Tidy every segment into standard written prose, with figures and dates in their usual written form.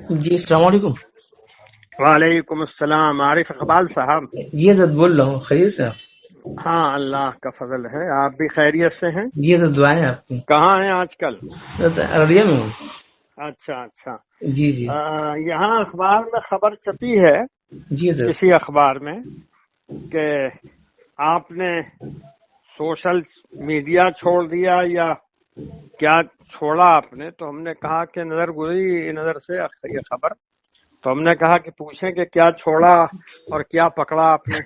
جی السلام علیکم. وعلیکم السلام. عارف اقبال صاحب. جی حضرت بول رہا ہوں. خیریت سے آپ؟ ہاں اللہ کا فضل ہے. آپ بھی خیریت سے ہیں؟ جی حضرت دعائیں آپ کی. کہاں ہیں آج کل؟ حضرت ارریہ میں ہوں. اچھا. جی جی یہاں اخبار میں خبر چھپی ہے جی حضرت. کسی اخبار میں کہ آپ نے سوشل میڈیا چھوڑ دیا یا کیا چھوڑا آپ نے. تو ہم نے کہا کہ نظر گزری نظر سے یہ خبر. تو ہم نے کہا کہ پوچھیں کہ کیا چھوڑا اور کیا پکڑا آپ نے.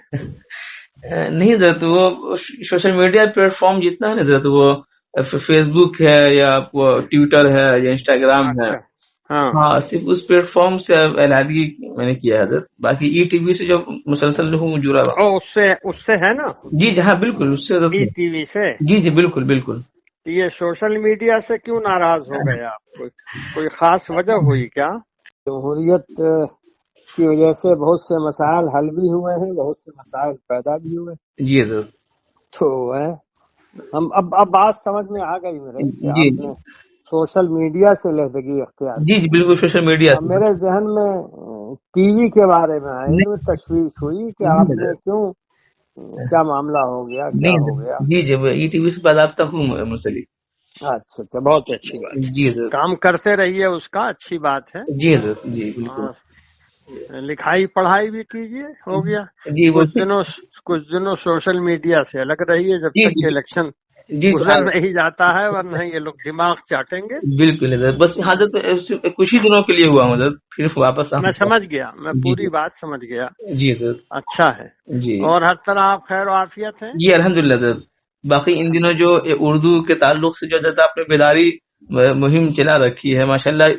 نہیں حضرت، وہ سوشل میڈیا پلیٹ فارم جتنا ہے نا حضرت، وہ فیس بک ہے یا وہ ٹویٹر ہے یا انسٹاگرام ہے. اچھا. ہاں. ہاں صرف اس پلیٹ فارم سے علیحدگی میں نے کیا ہے حضرت. باقی ای ٹی وی سے جو مسلسل ہوں جڑا رہا. اس سے ہے نا. جی جی ہاں بالکل اس سے حضرت. ای ٹی وی سے. جی جی بالکل بالکل. یہ سوشل میڈیا سے کیوں ناراض ہو گئے آپ؟ کوئی خاص وجہ ہوئی کیا؟ جمہوریت کی وجہ سے بہت سے مسائل حل بھی ہوئے ہیں، بہت سے مسائل پیدا بھی ہوئے. جی حضرت. تو ہم اب بات سمجھ میں آ گئی میرے کہ جی آپ نے سوشل میڈیا سے علیحدگی اختیار جی کی. جی بالکل سوشل میڈیا اب سے. میرے ذہن میں ٹی وی کے بارے میں آئی میں تشویش ہوئی کہ آپ نے کیوں، کیا معاملہ ہو گیا، کیا ہو گیا؟ جی جی ای ٹی وی سے باضابطہ ہوں منسلک. اچھا بہت اچھی بات. جی حضرت. کام کرتے رہیے اس کا، اچھی بات ہے. جی حضرت جی بالکل. لکھائی پڑھائی بھی کیجیے. ہو گیا جی وہ کچھ دنوں سوشل میڈیا سے الگ رہیے جب جی تک کہ الیکشن جی گزر نہیں جاتا ہے، ورنہ یہ لوگ دماغ چاٹیں گے. بالکل حضرت. بس حضرت کچھ ہی دنوں کے لیے ہوا ہوں حضرت، پھر واپس میں سمجھ گیا، میں جی پوری بات سمجھ گیا. جی حضرت. اچھا ہے. جی اور ہر طرح آپ خیر و عافیت ہیں؟ جی الحمدللہ حضرت. باقی ان دنوں جو اردو کے تعلق سے جو حضرت آپ نے بیداری مہم چلا رکھی ہے ماشاءاللہ،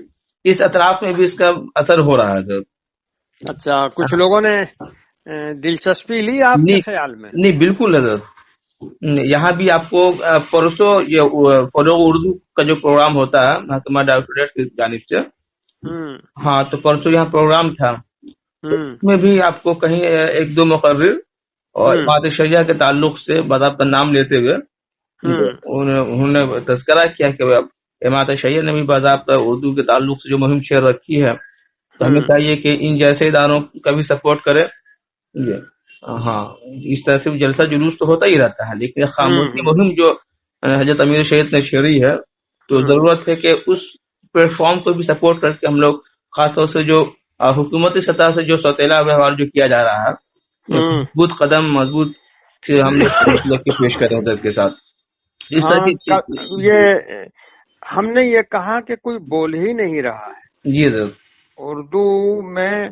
اس اطراف میں بھی اس کا اثر ہو رہا ہے حضرت. اچھا، کچھ لوگوں نے دلچسپی لی آپ کے خیال میں؟ نہیں بالکل حضرت. یہاں بھی آپ کو پرسوں یہ فروغ اردو کا جو پروگرام ہوتا ہے محکمہ ڈائریکٹوریٹ کی جانب سے، ہاں تو پرسوں یہاں پروگرام تھا. اس میں بھی آپ کو کہیں ایک دو مقرر اور امارت شریعہ کے تعلق سے باضابطہ نام لیتے ہوئے انہوں نے تذکرہ کیا کہ امارت شریعہ نے بھی باضابطہ اردو کے تعلق سے جو مہم شروع رکھی ہے تو ہمیں چاہیے کہ ان جیسے اداروں کا بھی سپورٹ کرے. ہاں اس طرح سے جلسہ جلوس تو ہوتا ہی رہتا ہے، لیکن خاموشی مہم جو حضرت امیر شریعت نے چھیڑی ہے تو ضرورت ہے کہ اس پلیٹ فارم کو بھی سپورٹ کر کے ہم لوگ خاص طور سے جو حکومتی سطح سے جو سوتیلا ویوہار جو کیا جا رہا ہے، مضبوط قدم مضبوط ہم لوگ کے پیش کریں حضرت کے ساتھ. اس طرح کی یہ ہم نے یہ کہا کہ کوئی بول ہی نہیں رہا ہے. جی حضرت. اردو میں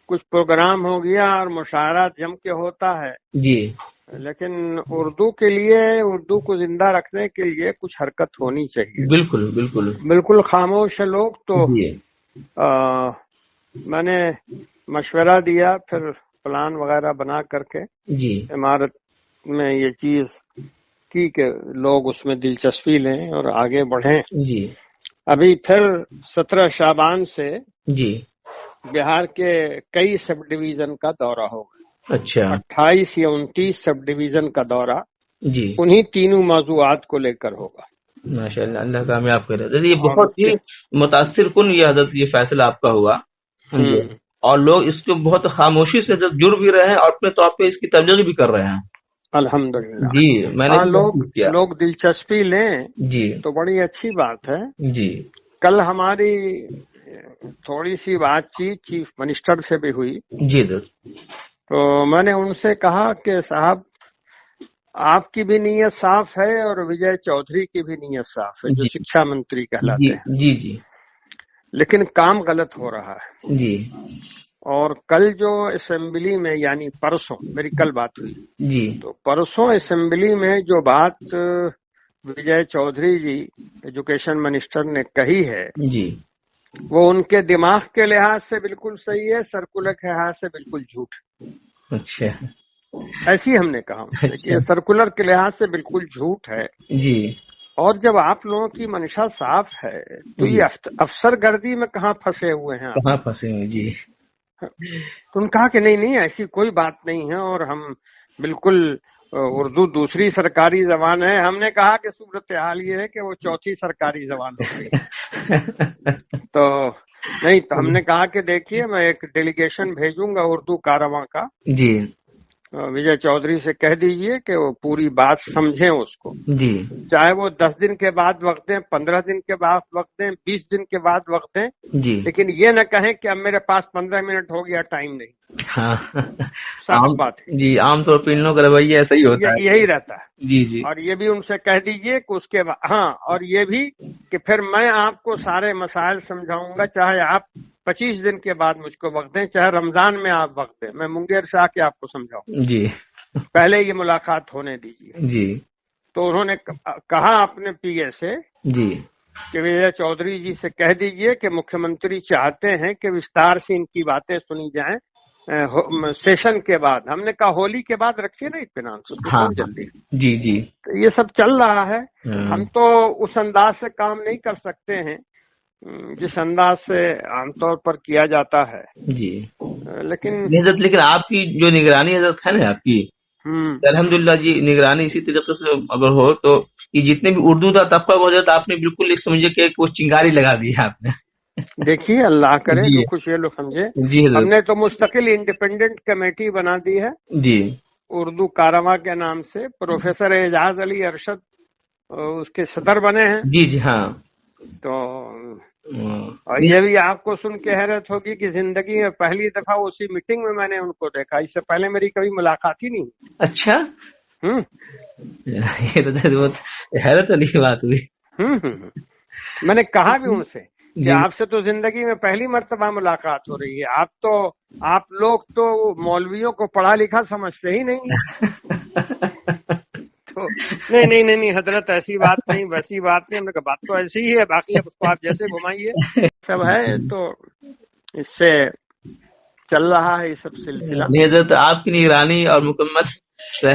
کچھ پروگرام ہو گیا اور مشاعرہ جم کے ہوتا ہے جی، لیکن اردو کے لیے، اردو کو زندہ رکھنے کے لیے کچھ حرکت ہونی چاہیے. بالکل بالکل بالکل خاموش ہے لوگ. تو جی میں نے مشورہ دیا، پھر پلان وغیرہ بنا کر کے جی عمارت میں یہ چیز کی کہ لوگ اس میں دلچسپی لیں اور آگے بڑھیں. جی ابھی پھر 17 شعبان سے جی بہار کے کئی سب ڈویژن کا دورہ ہوگا. اچھا 28 یا 29 سب ڈویژن کا دورہ جی انہی تینوں موضوعات کو لے کر ہوگا. ماشاء اللہ، اللہ کامیاب کرے. یہ بہت ہی متاثر کن یہ حضرت یہ فیصلہ آپ کا ہوا جی، اور لوگ اس کو بہت خاموشی سے جڑ بھی رہے ہیں اور اپنے طور پہ اس کی تبلیغ بھی کر رہے ہیں. الحمدللہ. جی میں نے لوگ دلچسپی لیں جی تو بڑی اچھی بات ہے. جی کل ہماری تھوڑی سی بات چیت چیف منسٹر سے بھی ہوئی جی حضرت. تو میں نے ان سے کہا کہ صاحب آپ کی بھی نیت صاف ہے اور وجے چودھری کی بھی نیت صاف ہے جو شکشا منتری کہلاتے ہیں، جی جی لیکن کام غلط ہو رہا ہے. جی اور کل جو اسمبلی میں، یعنی پرسوں میری کل بات ہوئی، جی تو پرسوں اسمبلی میں جو بات وجے چودھری جی ایجوکیشن منسٹر نے کہی ہے جی وہ ان کے دماغ کے لحاظ سے بالکل صحیح ہے، سرکولر کے لحاظ سے بالکل جھوٹ. اچھا ایسی ہم نے کہا ان سے کہ سرکولر کے لحاظ سے بالکل جھوٹ ہے. جی اور جب آپ لوگوں کی منشا صاف ہے تو یہ افسر گردی میں کہاں پھنسے ہوئے ہیں؟ کہاں پھنسے ہیں؟ جی تو ان کہا کہ نہیں ایسی کوئی بات نہیں ہے اور ہم بالکل اردو دوسری سرکاری زبان ہے. ہم نے کہا کہ صورتحال یہ ہے کہ وہ چوتھی سرکاری زبان ہو گئی. تو نہیں تو ہم نے کہا کہ دیکھیے میں ایک ڈیلیگیشن بھیجوں گا اردو کارواں کا، جی وجے چودھری سے کہہ دیجئے کہ وہ پوری بات سمجھیں اس کو، جی چاہے وہ 10 دن کے بعد وقت دیں، 15 دن کے بعد وقت دیں، 20 دن کے بعد وقت دیں، جی لیکن یہ نہ کہیں کہ اب میرے پاس 15 منٹ ہو گیا، ٹائم نہیں. ہاں صاف عام بات ہے، جی عام طور پہ ان لوگوں کا رویہ ایسا ہی ہوتا ہے. یہی رہتا ہے. جی جی اور یہ بھی ان سے کہہ دیجئے کہ اس کے بعد ہاں، اور یہ بھی کہ پھر میں آپ کو سارے مسائل سمجھاؤں گا، چاہے آپ 25 دن کے بعد مجھ کو وقت دیں، چاہے رمضان میں آپ وقت دیں، میں منگیر سے آ کے آپ کو سمجھاؤں. جی پہلے یہ ملاقات ہونے دیجیے. جی تو انہوں نے کہا اپنے پی اے سے جی کہ وجے چودھری جی سے کہہ دیجئے کہ مکھیہ منتری چاہتے ہیں کہ وستار سے ان کی باتیں سنی جائیں سیشن کے بعد. ہم نے کہا ہولی کے بعد رکھیے نا اطمینان سے، اس میں ہاں کون جلدی. جی جی تو یہ سب چل رہا ہے. ہاں، ہم تو اس انداز سے کام نہیں کر سکتے ہیں جس انداز سے عام طور پر کیا جاتا ہے، جی لیکن حضرت لیکن آپ کی جو نگرانی حضرت ہے نا آپ کی، الحمدللہ جی نگرانی اسی طریقے سے اگر ہو تو یہ جتنے بھی اردو کا طبقہ ہو جاتا آپ نے بالکل ایک سمجھے کہ وہ چنگاری لگا دی ہے آپ نے. دیکھیے اللہ کرے جی جو کچھ یہ لوگ سمجھے. جی ہم حضرت نے تو مستقل انڈیپینڈنٹ کمیٹی بنا دی ہے جی اردو کارواں کے نام سے. پروفیسر اعجاز علی ارشد اس کے صدر بنے ہیں. جی جی ہاں تو اور یہ بھی آپ کو سن کے حیرت ہوگی کہ زندگی میں پہلی دفعہ اسی میٹنگ میں نے ان کو دیکھا. اس سے پہلے میری کبھی ملاقات ہی نہیں. اچھا ہوں یہ تو بہت حیرت والی بات ہوئی. میں نے کہا بھی ان سے کہ جی آپ سے تو زندگی میں پہلی مرتبہ ملاقات ہو رہی ہے. آپ لوگ تو مولویوں کو پڑھا لکھا سمجھتے ہی نہیں ہیں. تو نہیں حضرت ایسی بات نہیں، ویسی بات نہیں. ہم نے کہا بات تو ایسی ہی ہے، باقی اب اس کو آپ جیسے گھمائیے سب ہے. تو اس سے چل رہا ہے یہ سب سلسلہ. نہیں حضرت آپ کی نگرانی اور مکمل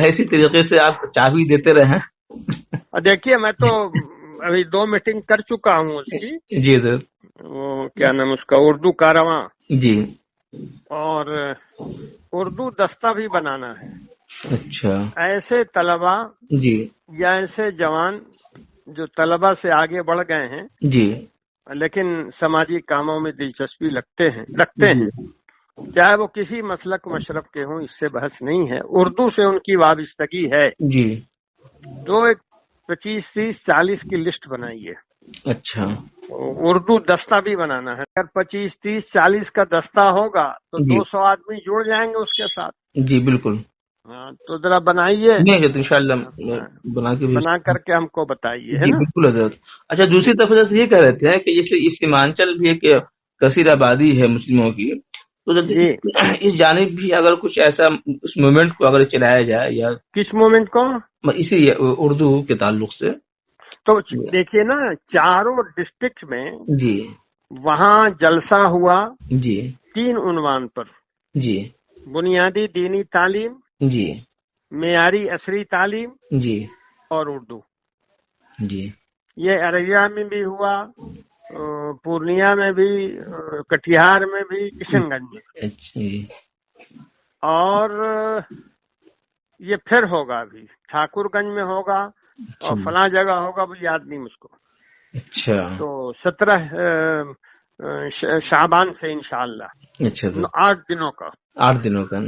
اسی طریقے سے آپ چابی دیتے رہے. اور دیکھیے میں تو ابھی 2 میٹنگ کر چکا ہوں اس کی. جی حضرت وہ کیا نام اس کا، اردو کارواں، جی اور اردو دستہ بھی بنانا ہے. اچھا ایسے طلباء جی یا ایسے جوان جو طلباء سے آگے بڑھ گئے ہیں جی لیکن سماجی کاموں میں دلچسپی رکھتے ہیں، چاہے وہ کسی مسلک مشرب کے ہوں، اس سے بحث نہیں ہے. اردو سے ان کی وابستگی ہے جی تو ایک 25 30 40 کی لسٹ بنائیے. اچھا اردو دستہ بھی بنانا ہے. اگر 25 30 40 کا دستہ ہوگا تو جی 200 آدمی جڑ جائیں گے اس کے ساتھ. جی بالکل. ہاں تو ذرا بنائیے، نہیں حضرت انشاءاللہ بنا کے بھی. بنا کر کے ہم کو بتائیے، ہے جی نا. بالکل حضرت. اچھا دوسری طرف حضرت یہ کہہ رہے تھے کہ جیسے اس سیمانچل بھی ایک کثیر آبادی ہے مسلموں کی، تو جی اس جانب بھی اگر کچھ ایسا اس موومنٹ کو اگر چلایا جائے یا کس مومنٹ کو، اسی اردو کے تعلق سے. تو دیکھیے نا چاروں ڈسٹرکٹ میں جی وہاں جلسہ ہوا جی 3 عنوان پر: جی بنیادی دینی تعلیم، جی معیاری عصری تعلیم جی اور اردو. جی یہ ارریہ میں بھی ہوا، پورنیہ میں بھی، کٹیہار میں بھی، کشن گنج میں. اچھا جی اور یہ پھر ہوگا ابھی ٹھاکر گنج میں ہوگا اور فلاں جگہ ہوگا، وہ یاد نہیں مجھ کو. اچھا تو 17 شعبان سے انشاءاللہ، اچھا 8 دنوں کا. 8 دنوں کا.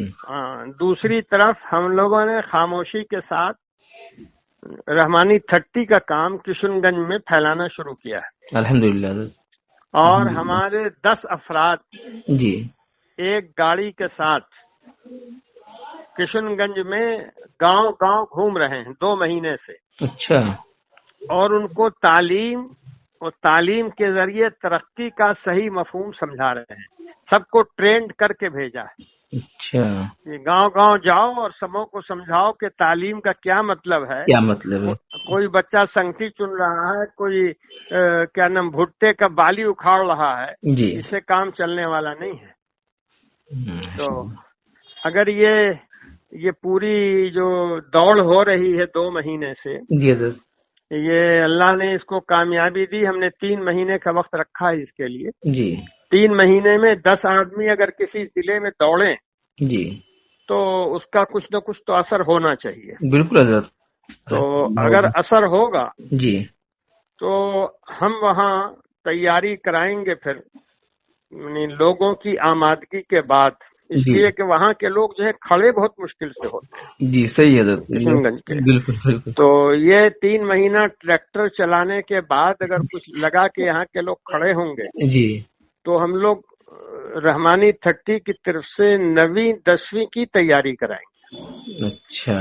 دوسری طرف ہم لوگوں نے خاموشی کے ساتھ رحمانی 30 کا کام کشن گنج میں پھیلانا شروع کیا ہے. الحمدللہ. اور ہمارے 10 افراد جی ایک گاڑی کے ساتھ کشن گنج میں گاؤں گھوم رہے ہیں 2 مہینے سے. اچھا اور ان کو تعلیم اور تعلیم کے ذریعے ترقی کا صحیح مفہوم سمجھا رہے ہیں. سب کو ٹرینڈ کر کے بھیجا ہے. اچھا یہ گاؤں جاؤ اور سبوں کو سمجھاؤ کہ تعلیم کا کیا مطلب ہے. کیا مطلب ہے. کوئی بچہ سنگتی چن رہا ہے، کوئی کیا نام بھٹے کا بالی اکھاڑ رہا ہے، جی اس سے کام چلنے والا نہیں ہے. تو اگر یہ پوری جو دوڑ ہو رہی ہے 2 مہینے سے، جی حضرت یہ اللہ نے اس کو کامیابی دی. ہم نے 3 مہینے کا وقت رکھا ہے اس کے لیے. جی 3 مہینے میں 10 آدمی اگر کسی ضلع میں دوڑیں جی تو اس کا کچھ نہ کچھ تو اثر ہونا چاہیے. بالکل حضرت. تو اگر اثر ہوگا جی تو ہم وہاں تیاری کرائیں گے. پھر یعنی لوگوں کی آمادگی کے بعد، اس جی لیے کہ وہاں کے لوگ جو ہے کھڑے بہت مشکل سے ہوتے ہیں جی صحیح ہے حضرت، کشن گنج کے. بالکل بالکل. تو یہ 3 مہینہ ٹریکٹر چلانے کے بعد اگر کچھ لگا کہ یہاں کے لوگ کھڑے ہوں گے جی تو ہم لوگ رحمانی 30 کی طرف سے 9ویں 10ویں کی تیاری کرائیں گے. اچھا.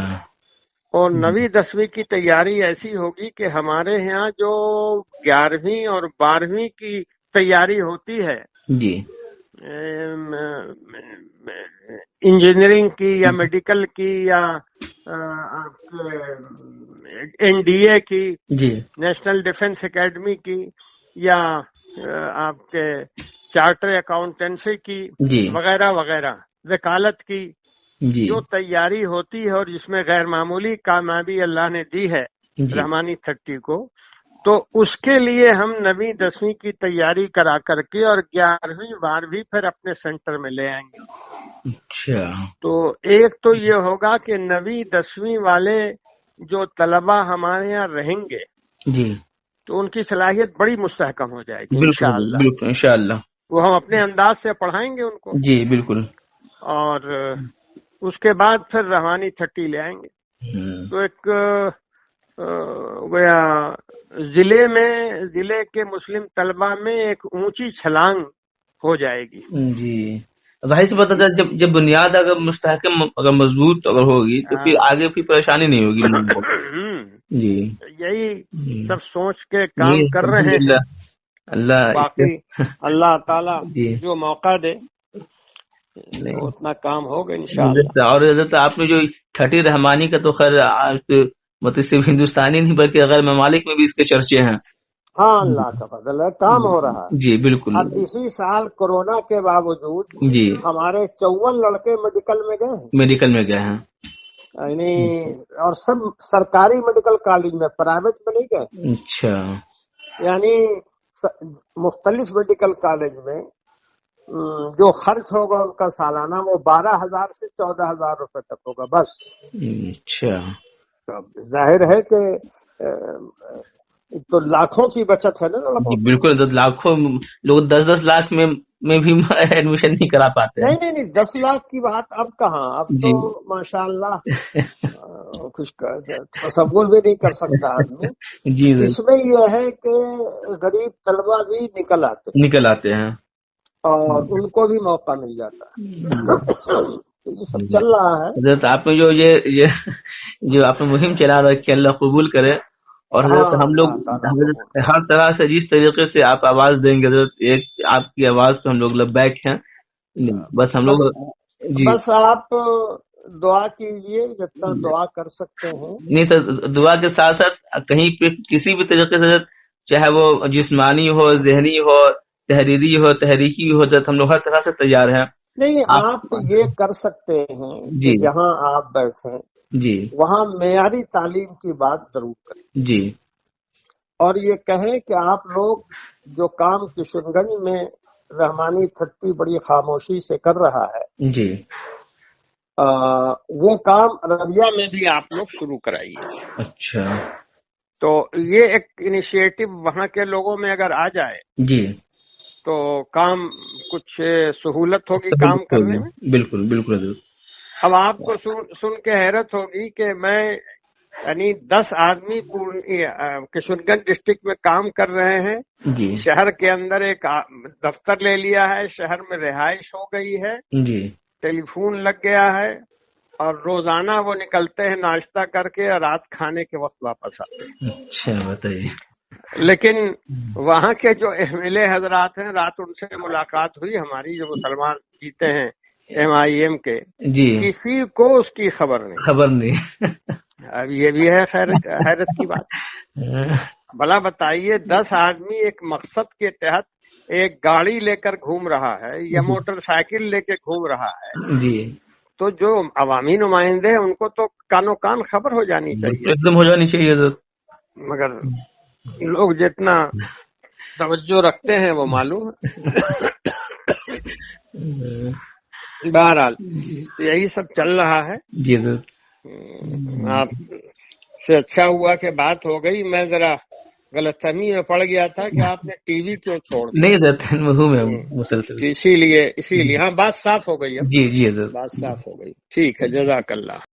اور 9ویں 10ویں کی تیاری ایسی ہوگی کہ ہمارے یہاں جو 11ویں اور 12ویں کی تیاری ہوتی ہے جی انجینئرنگ کی یا میڈیکل کی یا NDA کی، جی نیشنل ڈیفنس اکیڈمی کی، یا آپ کے چارٹر اکاؤنٹنسی کی جی وغیرہ وغیرہ، وکالت کی جی جو تیاری ہوتی ہے اور جس میں غیر معمولی کامیابی اللہ نے دی ہے جی رحمانی 30 کو، تو اس کے لیے ہم 9ویں 10ویں کی تیاری کرا کر کے اور 11ویں 12ویں پھر اپنے سینٹر میں لے آئیں گے. اچھا. تو ایک تو یہ ہوگا کہ 9ویں 10ویں والے جو طلبہ ہمارے یہاں رہیں گے جی تو ان کی صلاحیت بڑی مستحکم ہو جائے گی بالکل انشاءاللہ. بالکل انشاءاللہ. وہ ہم اپنے انداز سے پڑھائیں گے ان کو، جی بالکل. اور اس کے بعد پھر رحمانی 30 لے آئیں گے. تو ایک گویا ضلع کے مسلم طلبہ میں ایک اونچی چھلانگ ہو جائے گی. جی ظاہر سی بات ہے، جب بنیاد اگر مستحکم اگر مضبوط اگر ہوگی تو پھر آگے پھر پریشانی نہیں ہوگی لوگوں کو. جی یہی سب سوچ کے جی کام کر رہے ہیں. الحمدللہ. اللہ باقی اللہ تعالی جی جو موقع دے اتنا کام ہوگا انشاءاللہ. اور حضرت آپ نے جو 30 رحمانی کا تو خیر آج مطلب صرف ہندوستانی نہیں بلکہ غیر ممالک میں بھی اس کے چرچے ہیں. ہاں اللہ کا فضل ہے، کام ہو رہا ہے. جی بالکل. اب اسی سال کورونا کے باوجود جی ہمارے 54 لڑکے میڈیکل میں گئے ہیں. میڈیکل میں گئے ہیں. یعنی اور سب سرکاری میڈیکل کالج میں، پرائیویٹ میں نہیں گئے. اچھا. یعنی مختلف میڈیکل کالج میں جو خرچ ہوگا ان کا سالانہ وہ 12,000 سے 14,000 روپے تک ہوگا بس. اچھا. ظاہر ہے کہ تو لاکھوں کی بچت ہے نا لڑکوں جی کی. بالکل. لاکھوں لوگ 10-10 لاکھ میں بھی ایڈمیشن نہیں کرا پاتے ہیں. نہیں 10 لاکھ کی بات اب کہاں، اب تو جی ماشاءاللہ کچھ تصور بھی نہیں کر سکتا آدمی. جی اس میں یہ ہے کہ غریب طلبہ بھی نکل آتے ہیں نکل آتے ہیں اور ان کو بھی موقع مل جاتا ہے. یہ سب چل رہا ہے. حضرت آپ نے جو آپ نے مہم چلا رہا ہے کہ اللہ قبول کرے. اور حضرت ہم لوگ اللہ تعالیٰ حضرت قبول کرے. ہر طرح سے جس طریقے سے آپ آواز دیں گے حضرت، ایک آپ کی آواز تو ہم لوگ لبیک ہیں. بس ہم لوگ جی بس آپ دعا کیجئے جتنا دعا کر سکتے ہیں. نہیں تو دعا کے ساتھ ساتھ کہیں پہ کسی بھی طریقے سے چاہے وہ جسمانی ہو، ذہنی ہو، تحریری ہو، تحریکی ہو، ہم لوگ ہر طرح سے تیار ہیں. نہیں آپ یہ کر سکتے ہیں کہ جی جہاں آپ بیٹھیں جی وہاں معیاری تعلیم کی بات ضرور کریں، جی اور یہ کہیں کہ آپ لوگ جو کام کشن گنج میں رحمانی 30 بڑی خاموشی سے کر رہا ہے جی وہ کام عربیہ میں بھی آپ لوگ شروع کرائیے. اچھا. تو یہ ایک انیشیٹو وہاں کے لوگوں میں اگر آ جائے جی تو کام کچھ سہولت ہوگی کام کرنے میں. بالکل بالکل حضرت. اب آپ کو سن کے حیرت ہوگی کہ میں یعنی 10 آدمی کشن گنج ڈسٹرکٹ میں کام کر رہے ہیں. جی شہر کے اندر ایک دفتر لے لیا ہے، شہر میں رہائش ہو گئی ہے، جی ٹیلی فون لگ گیا ہے، اور روزانہ وہ نکلتے ہیں ناشتہ کر کے اور رات کھانے کے وقت واپس آتے ہیں. اچھا بتائیے. لیکن وہاں کے جو MLA حضرات ہیں، رات ان سے ملاقات ہوئی ہماری، جو مسلمان جیتے ہیں MIM کے، جی کسی کو اس کی خبر نہیں. خبر نہیں. اب یہ بھی ہے حیرت کی بات. بھلا بتائیے 10 آدمی ایک مقصد کے تحت ایک گاڑی لے کر گھوم رہا ہے یا موٹر سائیکل لے کے گھوم رہا ہے، جی تو جو عوامی نمائندے ہیں ان کو تو کانوں کان خبر ہو جانی چاہیے. ایک دم ہو جانی چاہیے حضرت. مگر لوگ جتنا توجہ رکھتے ہیں وہ معلوم ہے. بہرحال یہی سب چل رہا ہے. جی حضرت. آپ سے اچھا ہوا کہ بات ہو گئی. میں ذرا غلط فہمی میں پڑ گیا تھا کہ آپ نے ٹی وی کیوں چھوڑ دیا. نہیں حضرت ہوں میں مسلسل. اسی لیے ہاں بات صاف ہو گئی. جی جی حضرت. بات صاف ہو گئی. ٹھیک ہے، جزاک اللہ.